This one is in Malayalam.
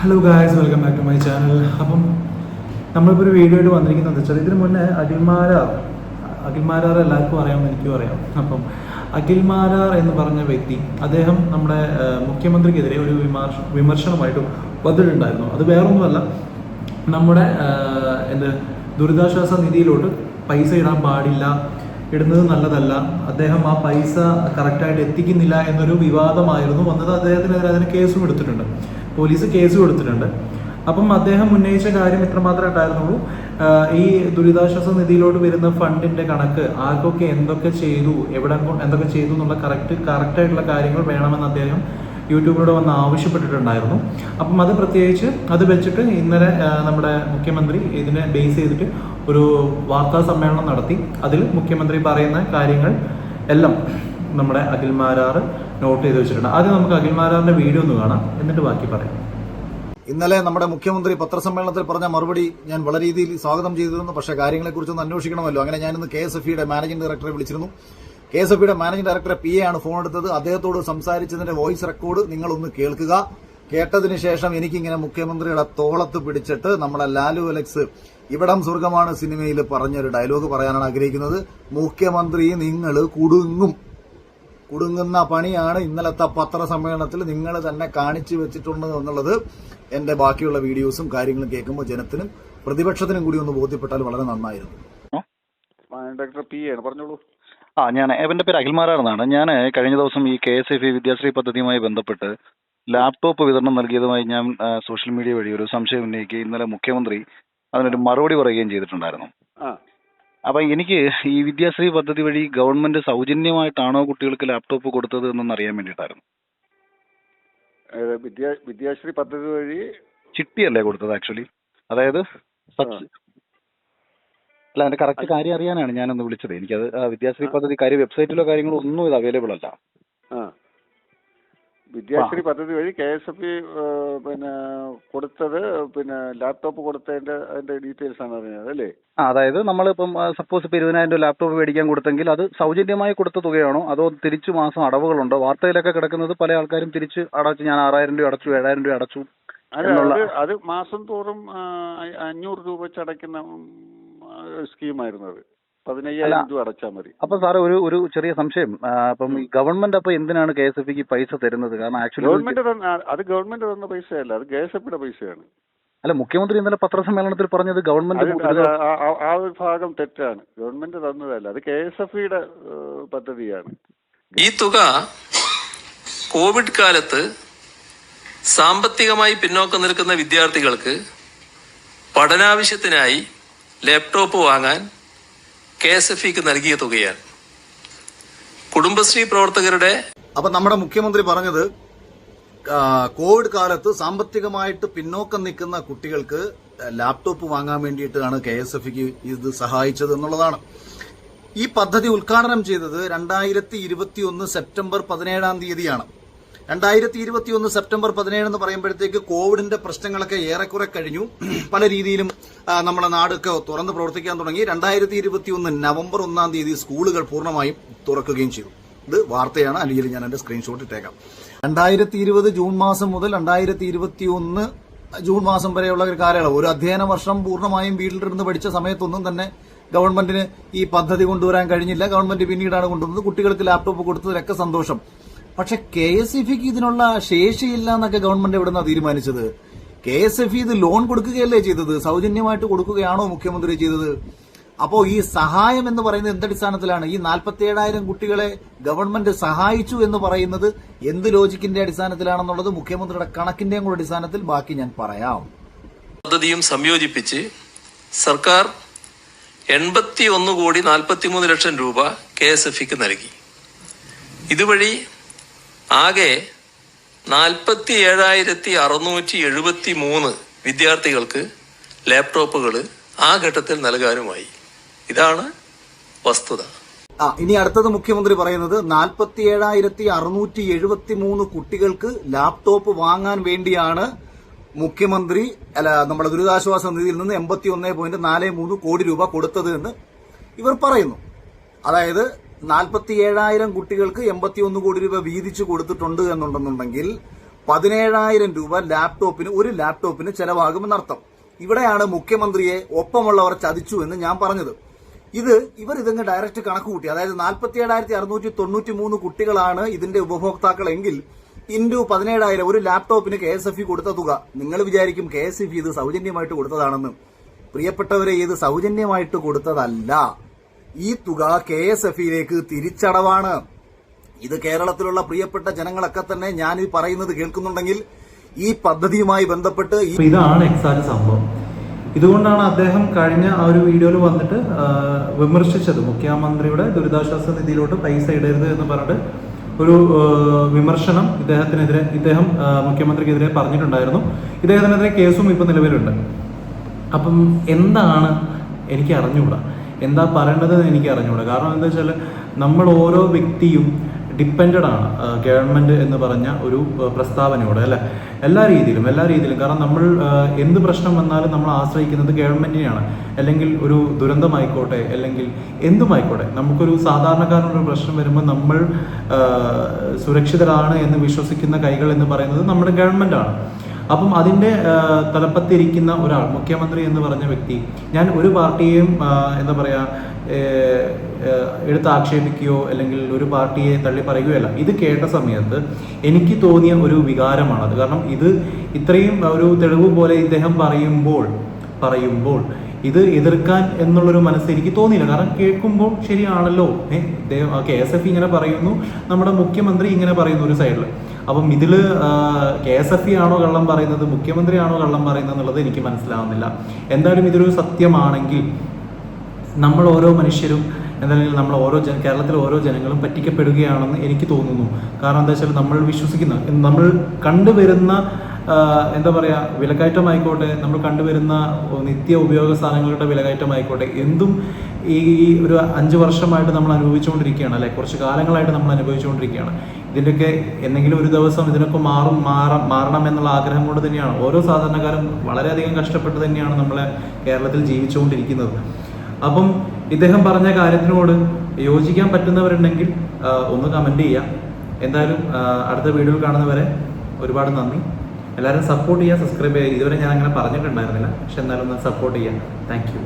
Hello guys, welcome back to my channel. അപ്പം നമ്മളിപ്പോൾ ഒരു വീഡിയോ ആയിട്ട് വന്നിരിക്കുന്നത് വെച്ചാൽ ഇതിന് മുന്നേ അഖിൽമാരാർ എല്ലാവർക്കും അറിയാം, എനിക്കും അറിയാം. അപ്പം അഖിൽമാരാർ എന്ന് പറഞ്ഞ വ്യക്തി അദ്ദേഹം നമ്മുടെ മുഖ്യമന്ത്രിക്കെതിരെ ഒരു വിമർശനമായിട്ട് വന്നിട്ടുണ്ടായിരുന്നു. അത് വേറൊന്നുമല്ല, നമ്മുടെ ദുരിതാശ്വാസ നിധിയിലോട്ട് പൈസ ഇടാൻ പാടില്ല, ഇടുന്നത് നല്ലതല്ല, അദ്ദേഹം ആ പൈസ കറക്റ്റായിട്ട് എത്തിക്കുന്നില്ല എന്നൊരു വിവാദമായിരുന്നു വന്നത്. അദ്ദേഹത്തിനെതിരെ അതിന് കേസും എടുത്തിട്ടുണ്ട്, പോലീസ് കേസ് കൊടുത്തിട്ടുണ്ട്. അപ്പം അദ്ദേഹം ഉന്നയിച്ച കാര്യം ഇത്രമാത്രമേ ഉണ്ടായിരുന്നുള്ളൂ. ഈ ദുരിതാശ്വാസ നിധിയിലോട്ട് വരുന്ന ഫണ്ടിന്റെ കണക്ക് ആർക്കൊക്കെ എന്തൊക്കെ ചെയ്തു, എന്തൊക്കെ ചെയ്തു എന്നുള്ള കറക്റ്റായിട്ടുള്ള കാര്യങ്ങൾ വേണമെന്ന് അദ്ദേഹം യൂട്യൂബിലൂടെ വന്ന് ആവശ്യപ്പെട്ടിട്ടുണ്ടായിരുന്നു. അപ്പം അത് പ്രത്യേകിച്ച് അത് വെച്ചിട്ട് ഇന്നലെ നമ്മുടെ മുഖ്യമന്ത്രി ഇതിനെ ബേസ് ചെയ്തിട്ട് ഒരു വാർത്താ സമ്മേളനം നടത്തി. അതിൽ മുഖ്യമന്ത്രി പറയുന്ന കാര്യങ്ങൾ എല്ലാം നമ്മുടെ അഖിൽമാരാർ നോട്ട് ചെയ്ത് വെച്ചിട്ടുണ്ട്. ആദ്യം നമുക്ക് അഖിൽമാരാറിന്റെ വീഡിയോ ഒന്ന് കാണാം, എന്നിട്ട് ബാക്കി പറയാം. ഇന്നലെ നമ്മുടെ മുഖ്യമന്ത്രി പത്രസമ്മേളനത്തിൽ പറഞ്ഞ മറുപടി ഞാൻ വളരെ രീതിയിൽ സ്വാഗതം ചെയ്തിരുന്നു. പക്ഷേ കാര്യങ്ങളെക്കുറിച്ചൊന്ന് അന്വേഷിക്കണമല്ലോ. അങ്ങനെ ഞാനിന്ന് KSFE-യുടെ മാനേജിംഗ് ഡയറക്ടറെ വിളിച്ചിരുന്നു. KSFE-യുടെ മാനേജിംഗ് ഡയറക്ടറെ PA ആണ് ഫോൺ എടുത്തത്. അദ്ദേഹത്തോട് സംസാരിച്ചതിന്റെ വോയിസ് റെക്കോർഡ് നിങ്ങളൊന്ന് കേൾക്കുക. കേട്ടതിന് ശേഷം എനിക്കിങ്ങനെ മുഖ്യമന്ത്രിയുടെ തോളത്ത് പിടിച്ചിട്ട് നമ്മുടെ ലാലു അലക്സ് ഇവിടം സ്വർഗമാണ് സിനിമയിൽ പറഞ്ഞൊരു ഡയലോഗ് പറയാനാണ് ആഗ്രഹിക്കുന്നത്. മുഖ്യമന്ത്രി നിങ്ങൾ കുടുങ്ങുന്ന പണിയാണ് ഇന്നലത്തെ പത്രസമ്മേളനത്തിൽ നിങ്ങൾ തന്നെ കാണിച്ചു വെച്ചിട്ടുണ്ട് എന്നുള്ളത് എന്റെ ബാക്കിയുള്ള വീഡിയോസും കാര്യങ്ങളും കേൾക്കുമ്പോൾ ജനത്തിനും പ്രതിപക്ഷത്തിനും കൂടി ഒന്ന് ബോധ്യപ്പെട്ടാൽ വളരെ നന്നായിരുന്നു. ഡോക്ടർ PA ആണ്, പറഞ്ഞോളൂ. ഞാൻ എന്റെ പേര് അഖിൽമാരാർ എന്നാണ്. ഞാൻ കഴിഞ്ഞ ദിവസം ഈ KSFE വിദ്യാശ്രീ പദ്ധതിയുമായി ബന്ധപ്പെട്ട് ലാപ്ടോപ്പ് വിതരണം നൽകിയതുമായി ഞാൻ സോഷ്യൽ മീഡിയ വഴി ഒരു സംശയം ഉന്നയിക്കുകയും ഇന്നലെ മുഖ്യമന്ത്രി അതിനൊരു മറുപടി പറയുകയും ചെയ്തിട്ടുണ്ടായിരുന്നു. അപ്പൊ എനിക്ക് ഈ വിദ്യാശ്രീ പദ്ധതി വഴി ഗവൺമെന്റ് സൗജന്യമായിട്ടാണോ കുട്ടികൾക്ക് ലാപ്ടോപ്പ് കൊടുത്തത് എന്നൊന്ന് അറിയാൻ വേണ്ടിയിട്ടായിരുന്നു. വിദ്യാശ്രീ പദ്ധതി വഴി ചിട്ടിയല്ലേ കൊടുത്തത് ആക്ച്വലി? അതായത് അല്ല, അതിന്റെ കറക്റ്റ് കാര്യം അറിയാനാണ് ഞാനൊന്ന് വിളിച്ചത്. എനിക്കത് വിദ്യാശ്രീ പദ്ധതി കാര്യം വെബ്സൈറ്റിലോ കാര്യങ്ങളോ ഒന്നും ഇത് അവൈലബിൾ അല്ല. വിദ്യാശ്രീ പദ്ധതി വഴി KSFE കൊടുത്തത് ലാപ്ടോപ്പ് അതിന്റെ ഡീറ്റെയിൽസ് ആണ് അറിഞ്ഞത് അല്ലേ? അതായത് നമ്മളിപ്പം സപ്പോസ് ഇപ്പൊ 20,000 ലാപ്ടോപ്പ് മേടിക്കാൻ കൊടുത്തെങ്കിൽ അത് സൗജന്യമായി കൊടുത്ത തുകയാണോ അതോ തിരിച്ചു മാസം അടവുകളുണ്ടോ? വാർത്തയിലൊക്കെ കിടക്കുന്നത് പല ആൾക്കാരും തിരിച്ച് അടച്ചു, ഞാൻ 6,000 രൂപ അടച്ചു, 7,000 രൂപ അടച്ചു. അത് മാസം തോറും 500 രൂപ വെച്ച് അടയ്ക്കുന്ന സ്കീമായിരുന്നു. അത് 15,000 രൂപ അടച്ചാൽ മതി. അപ്പൊ സാറ് ഒരു ചെറിയ സംശയം, അപ്പം ഈ ഗവൺമെന്റ് അപ്പൊ എന്തിനാണ് KSFE-ക്ക് പൈസ തരുന്നത്? കാരണം ആക്ച്വലി ഗവൺമെന്റ് തന്ന പൈസയല്ല, അത് KSFE-യുടെ പൈസയാണ്. അല്ല, മുഖ്യമന്ത്രി ഇന്നലെ പത്രസമ്മേളനത്തിൽ പറഞ്ഞത് ഗവൺമെന്റ് ആ ഒരു ഭാഗം തെറ്റാണ്. ഗവൺമെന്റ് തന്നതല്ല, അത് KSFE-യുടെ പദ്ധതിയാണ്. ഈ തുക കോവിഡ് കാലത്ത് സാമ്പത്തികമായി പിന്നോക്കം നിൽക്കുന്ന വിദ്യാർത്ഥികൾക്ക് പഠനാവശ്യത്തിനായി ലാപ്ടോപ്പ് വാങ്ങാൻ KSFE-ക്ക് നൽകിയ തുകയാണ്. കുടുംബശ്രീ പ്രവർത്തകരുടെ അപ്പൊ നമ്മുടെ മുഖ്യമന്ത്രി പറഞ്ഞത് കോവിഡ് കാലത്ത് സാമ്പത്തികമായിട്ട് പിന്നോക്കം നിൽക്കുന്ന കുട്ടികൾക്ക് ലാപ്ടോപ്പ് വാങ്ങാൻ വേണ്ടിയിട്ടാണ് KSFE-ക്ക് ഇത് സഹായിച്ചത് എന്നുള്ളതാണ്. ഈ പദ്ധതി ഉദ്ഘാടനം ചെയ്തത് 2021 സെപ്റ്റംബർ 17 തീയതിയാണ്. 2021 സെപ്റ്റംബർ 17 എന്ന് പറയുമ്പോഴത്തേക്ക് കോവിഡിന്റെ പ്രശ്നങ്ങളൊക്കെ ഏറെക്കുറെ കഴിഞ്ഞു. പല രീതിയിലും നമ്മുടെ നാടൊക്കെ തുറന്ന് പ്രവർത്തിക്കാൻ തുടങ്ങി. 2021 നവംബർ 1 തീയതി സ്കൂളുകൾ പൂർണ്ണമായും തുറക്കുകയും ചെയ്തു. ഇത് വാർത്തയാണ്, അല്ലെങ്കിൽ ഞാൻ എന്റെ സ്ക്രീൻഷോട്ട് ഇട്ടേക്കാം. 2020 ജൂൺ മാസം മുതൽ 2021 ജൂൺ മാസം വരെയുള്ള ഒരു കാലയളവ്, ഒരു അധ്യയന വർഷം പൂർണ്ണമായും വീട്ടിലിരുന്ന് പഠിച്ച സമയത്തൊന്നും തന്നെ ഗവൺമെന്റിന് ഈ പദ്ധതി കൊണ്ടുവരാൻ കഴിഞ്ഞില്ല. ഗവൺമെന്റ് പിന്നീടാണ് കൊണ്ടുവന്നത്. കുട്ടികൾക്ക് ലാപ്ടോപ്പ് കൊടുത്തതിലൊക്കെ സന്തോഷം. പക്ഷെ KSFE-ക്ക് ഇതിനുള്ള ശേഷിയില്ല എന്നൊക്കെ ഗവൺമെന്റ് എവിടുന്നാ തീരുമാനിച്ചത്? KSFE ഇത് ലോൺ കൊടുക്കുകയല്ലേ ചെയ്തത്? സൗജന്യമായിട്ട് കൊടുക്കുകയാണോ മുഖ്യമന്ത്രി ചെയ്തത്? അപ്പോ ഈ സഹായം എന്ന് പറയുന്നത് എന്തടിസ്ഥാനത്തിലാണ്? ഈ 47,000 കുട്ടികളെ ഗവൺമെന്റ് സഹായിച്ചു എന്ന് പറയുന്നത് എന്ത് ലോജിക്കിന്റെ അടിസ്ഥാനത്തിലാണെന്നുള്ളത് മുഖ്യമന്ത്രിയുടെ കണക്കിന്റെയും കൂടെ അടിസ്ഥാനത്തിൽ ബാക്കി ഞാൻ പറയാം. പദ്ധതിയും സംയോജിപ്പിച്ച് സർക്കാർ 81,43,00,000 രൂപ KSFE-ക്ക് നൽകി. ഇതുവഴി ആകെ 47,673 വിദ്യാർത്ഥികൾക്ക് ലാപ്ടോപ്പുകൾ ആ ഘട്ടത്തിൽ നൽകാനുമായി. ഇതാണ് വസ്തുത. ഇനി അടുത്തത് മുഖ്യമന്ത്രി പറയുന്നത് 47,673 കുട്ടികൾക്ക് ലാപ്ടോപ്പ് വാങ്ങാൻ വേണ്ടിയാണ് മുഖ്യമന്ത്രി നമ്മുടെ ദുരിതാശ്വാസ നിധിയിൽ നിന്ന് 81.43 കോടി രൂപ കൊടുത്തത് എന്ന് ഇവർ പറയുന്നു. അതായത് 47,000 കുട്ടികൾക്ക് 81 കോടി രൂപ വീതിച്ചു കൊടുത്തിട്ടുണ്ട് എന്നുണ്ടെന്നുണ്ടെങ്കിൽ 17,000 രൂപ ഒരു ലാപ്ടോപ്പിന് ചെലവാകുമെന്നർത്ഥം. ഇവിടെയാണ് മുഖ്യമന്ത്രിയെ ഒപ്പമുള്ളവർ ചതിച്ചു എന്ന് ഞാൻ പറഞ്ഞത്. ഇവർ ഇതങ്ങ് ഡയറക്റ്റ് കണക്ക് കൂട്ടി. അതായത് 47,693 കുട്ടികളാണ് ഇതിന്റെ ഉപഭോക്താക്കളെങ്കിൽ ഇൻഡു 17,000 ഒരു ലാപ്ടോപ്പിന് KSFE കൊടുത്ത തുക. നിങ്ങൾ വിചാരിക്കും KSFE ഇത് സൗജന്യമായിട്ട് കൊടുത്തതാണെന്ന്. പ്രിയപ്പെട്ടവരെ, ഇത് സൗജന്യമായിട്ട് കൊടുത്തതല്ല. ഈ തുക KSFEയിലേക്ക് തിരിച്ചടവാണ്. ഇത് കേരളത്തിലുള്ള പ്രിയപ്പെട്ട ജനങ്ങളൊക്കെ തന്നെ ഞാൻ ഈ പറയുന്നത് കേൾക്കുന്നുണ്ടെങ്കിൽ ഈ പദ്ധതിയുമായി ബന്ധപ്പെട്ട് ഇതാണ് എക്സാക്ട് സംഭവം. ഇതുകൊണ്ടാണ് അദ്ദേഹം കഴിഞ്ഞ ആ ഒരു വീഡിയോയിൽ വന്നിട്ട് വിമർശിച്ചത്. മുഖ്യമന്ത്രിയുടെ ദുരിതാശ്വാസ നിധിയിലോട്ട് പൈസ ഇടരുത് എന്ന് പറഞ്ഞിട്ട് ഒരു വിമർശനം ഇദ്ദേഹം മുഖ്യമന്ത്രിക്കെതിരെ പറഞ്ഞിട്ടുണ്ടായിരുന്നു. ഇദ്ദേഹത്തിനെതിരെ കേസും ഇപ്പം നിലവിലുണ്ട്. അപ്പം എന്താണ് എനിക്ക് അറിഞ്ഞുകൂടാ, എന്താ പറയേണ്ടതെന്ന് എനിക്ക് അറിഞ്ഞുകൂടാ. കാരണം എന്താ വെച്ചാൽ നമ്മൾ ഓരോ വ്യക്തിയും ഡിപ്പെൻഡഡ് ആണ് ഗവൺമെന്റ് എന്ന് പറഞ്ഞ ഒരു പ്രസ്താവനയോടെ, അല്ലെ? എല്ലാ രീതിയിലും. കാരണം നമ്മൾ എന്ത് പ്രശ്നം വന്നാലും നമ്മൾ ആശ്രയിക്കുന്നത് ഗവൺമെന്റിനെയാണ്. അല്ലെങ്കിൽ ഒരു ദുരന്തമായിക്കോട്ടെ, അല്ലെങ്കിൽ എന്തുമായിക്കോട്ടെ, നമുക്കൊരു സാധാരണക്കാരനൊരു പ്രശ്നം വരുമ്പോൾ നമ്മൾ സുരക്ഷിതരാണ് എന്ന് വിശ്വസിക്കുന്ന കൈകൾ എന്ന് പറയുന്നത് നമ്മുടെ ഗവൺമെന്റാണ്. അപ്പം അതിൻ്റെ തലപ്പത്തിരിക്കുന്ന ഒരാൾ, മുഖ്യമന്ത്രി എന്ന് പറഞ്ഞ വ്യക്തി, ഞാൻ ഒരു പാർട്ടിയെയും എന്താ പറയുക എടുത്ത് ആക്ഷേപിക്കുകയോ അല്ലെങ്കിൽ ഒരു പാർട്ടിയെ തള്ളി പറയുകയല്ല. ഇത് കേട്ട സമയത്ത് എനിക്ക് തോന്നിയ ഒരു വികാരമാണത്. കാരണം ഇത് ഇത്രയും ഒരു തെളിവ് പോലെ ഇദ്ദേഹം പറയുമ്പോൾ ഇത് എതിർക്കാൻ എന്നുള്ളൊരു മനസ്സ് എനിക്ക് തോന്നിയില്ല. കാരണം കേൾക്കുമ്പോൾ ശരിയാണല്ലോ, ഇദ്ദേഹം KSFE ഇങ്ങനെ പറയുന്നു, നമ്മുടെ മുഖ്യമന്ത്രി ഇങ്ങനെ പറയുന്നു ഒരു സൈഡിൽ. അപ്പം ഇതിൽ KSFE ആണോ കള്ളം പറയുന്നത്, മുഖ്യമന്ത്രിയാണോ കള്ളം പറയുന്നത് എന്നുള്ളത് എനിക്ക് മനസ്സിലാവുന്നില്ല. എന്തായാലും ഇതൊരു സത്യമാണെങ്കിൽ നമ്മൾ ഓരോ മനുഷ്യരും എന്തായാലും കേരളത്തിലെ ഓരോ ജനങ്ങളും പറ്റിക്കപ്പെടുകയാണെന്ന് എനിക്ക് തോന്നുന്നു. കാരണം എന്താ വെച്ചാൽ നമ്മൾ കണ്ടുവരുന്ന എന്താ പറയുക, വിലക്കയറ്റമായിക്കോട്ടെ, നമ്മൾ കണ്ടുവരുന്ന നിത്യ ഉപയോഗ സാധനങ്ങളുടെ വിലക്കയറ്റമായിക്കോട്ടെ, എന്തും ഈ ഒരു 5 വർഷമായിട്ട് നമ്മൾ അനുഭവിച്ചുകൊണ്ടിരിക്കുകയാണ്, അല്ലെ? കുറച്ച് കാലങ്ങളായിട്ട് നമ്മൾ അനുഭവിച്ചുകൊണ്ടിരിക്കുകയാണ്. ഇതിൻ്റെയൊക്കെ എന്തെങ്കിലും ഒരു ദിവസം ഇതിനൊക്കെ മാറണം എന്നുള്ള ആഗ്രഹം കൊണ്ട് തന്നെയാണ് ഓരോ സാധാരണക്കാരും വളരെയധികം കഷ്ടപ്പെട്ട് തന്നെയാണ് നമ്മളെ കേരളത്തിൽ ജീവിച്ചുകൊണ്ടിരിക്കുന്നത്. അപ്പം ഇദ്ദേഹം പറഞ്ഞ കാര്യത്തിനോട് യോജിക്കാൻ പറ്റുന്നവരുണ്ടെങ്കിൽ ഒന്ന് കമൻറ്റ് ചെയ്യാം. എന്തായാലും അടുത്ത വീഡിയോയിൽ കാണുന്നവരെ ഒരുപാട് നന്ദി. എല്ലാവരും സപ്പോർട്ട് ചെയ്യുക, സബ്സ്ക്രൈബ് ചെയ്യുക. ഇതുവരെ ഞാൻ അങ്ങനെ പറഞ്ഞിട്ടുണ്ടായിരുന്നില്ല, പക്ഷെ എന്നാലും ഒന്ന് സപ്പോർട്ട് ചെയ്യാം. Thank you.